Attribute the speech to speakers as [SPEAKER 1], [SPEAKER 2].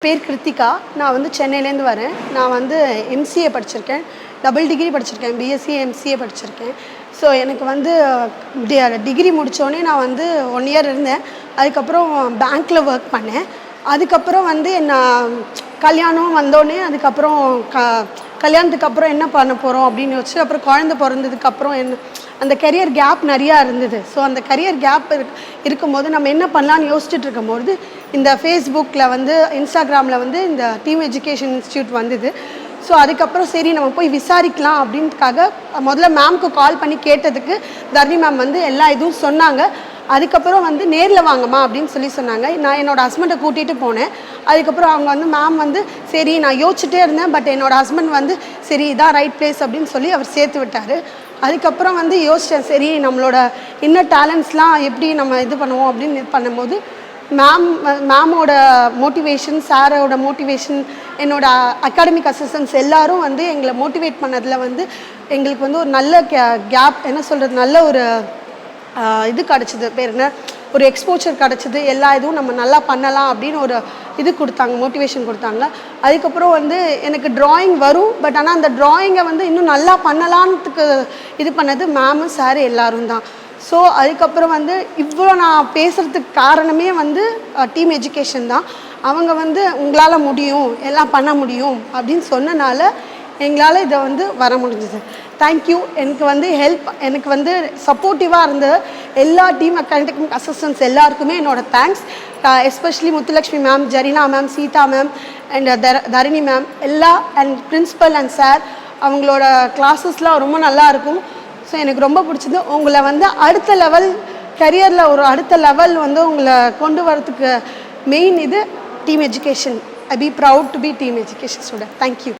[SPEAKER 1] பேர் கிருத்திகா. நான் வந்து சென்னையிலேருந்து வரேன். நான் வந்து எம்சிஏ படிச்சிருக்கேன். டபுள் டிகிரி படிச்சிருக்கேன். பிஎஸ்சி, எம்சிஏ படிச்சிருக்கேன். ஸோ எனக்கு வந்து டிகிரி முடித்தோடனே நான் வந்து 1 இயர் இருந்தேன். அதுக்கப்புறம் பேங்க்கில் ஒர்க் பண்ணேன். அதுக்கப்புறம் வந்து கல்யாணம் வந்தோடனே அதுக்கப்புறம் கல்யாணத்துக்கு அப்புறம் என்ன பண்ண போகிறோம் அப்படின்னு யோசிச்சு அப்புறம் குழந்தை பிறந்ததுக்கப்புறம் அந்த கரியர் கேப் நிறையா இருந்தது. ஸோ அந்த கரியர் கேப் இருக்கும்போது நம்ம என்ன பண்ணலான்னு யோசிச்சுட்டு இருக்கும்போது இந்த ஃபேஸ்புக்கில் வந்து இன்ஸ்டாகிராமில் வந்து இந்த டீம் எஜுகேஷன் இன்ஸ்டியூட் வந்தது. ஸோ அதுக்கப்புறம் சரி நம்ம போய் விசாரிக்கலாம் அப்படின்றதுக்காக முதல்ல மேம்க்கு கால் பண்ணி கேட்டதுக்கு தர்ணி மேம் வந்து எல்லா இதுவும் சொன்னாங்க. அதுக்கப்புறம் வந்து நேரில் வாங்கம்மா அப்படின்னு சொன்னாங்க. நான் என்னோடய ஹஸ்பண்டை கூட்டிகிட்டு போனேன். அதுக்கப்புறம் அவங்க வந்து மேம் வந்து சரி நான் யோசிச்சுட்டே இருந்தேன். பட் என்னோடய ஹஸ்பண்ட் வந்து சரி இதான் ரைட் பிளேஸ் அப்படின்னு சொல்லி அவர் சேர்த்து விட்டார். அதுக்கப்புறம் வந்து யோசித்தேன் சரி நம்மளோட இன்னர் டேலண்ட்ஸ்லாம் எப்படி நம்ம இது பண்ணுவோம் அப்படின்னு இது பண்ணும்போது மேமோட மோட்டிவேஷன், சாரோட மோட்டிவேஷன், என்னோடய அகாடமிக் அசிஸ்டன்ஸ் எல்லோரும் வந்து எங்களை மோட்டிவேட் பண்ணதில் வந்து எங்களுக்கு வந்து ஒரு நல்ல கேப் என்ன சொல்கிறது நல்ல ஒரு இது கிடச்சிது. பேர் என்ன ஒரு எக்ஸ்போஜர் கிடச்சிது. எல்லா இதுவும் நம்ம நல்லா பண்ணலாம் அப்படின்னு ஒரு இது கொடுத்தாங்க, மோட்டிவேஷன் கொடுத்தாங்க. அதுக்கப்புறம் வந்து எனக்கு ட்ராயிங் வரும். பட் ஆனால் அந்த ட்ராயிங்கை வந்து இன்னும் நல்லா பண்ணலான்னுக்கு இது பண்ணது மேமும் சார் எல்லோரும் தான். ஸோ அதுக்கப்புறம் வந்து இவ்வளோ நான் பேசுகிறதுக்கு காரணமே வந்து டீம் எஜுகேஷன் தான். அவங்க வந்து உங்களால் முடியும், எல்லாம் பண்ண முடியும் அப்படின்னு சொன்னனால எங்களால் இதை வந்து வர முடிஞ்சுது. தேங்க்யூ. எனக்கு வந்து எனக்கு வந்து சப்போர்ட்டிவாக இருந்த எல்லா டீம் அகாடமிக் அசிஸ்டன்ஸ் எல்லாருக்குமே என்னோடய thanks. Especially Muthulakshmi ma'am, Zarina ma'am, Seetha ma'am and Dharani ma'am and principal and sir. அவங்களோட கிளாஸஸ்லாம் ரொம்ப நல்லாயிருக்கும். ஸோ எனக்கு ரொம்ப பிடிச்சது. உங்களை வந்து அடுத்த லெவல் கரியரில் ஒரு அடுத்த லெவல் வந்து உங்களை கொண்டு வரதுக்கு மெயின் இது team education. I be proud to be team education student. Thank you.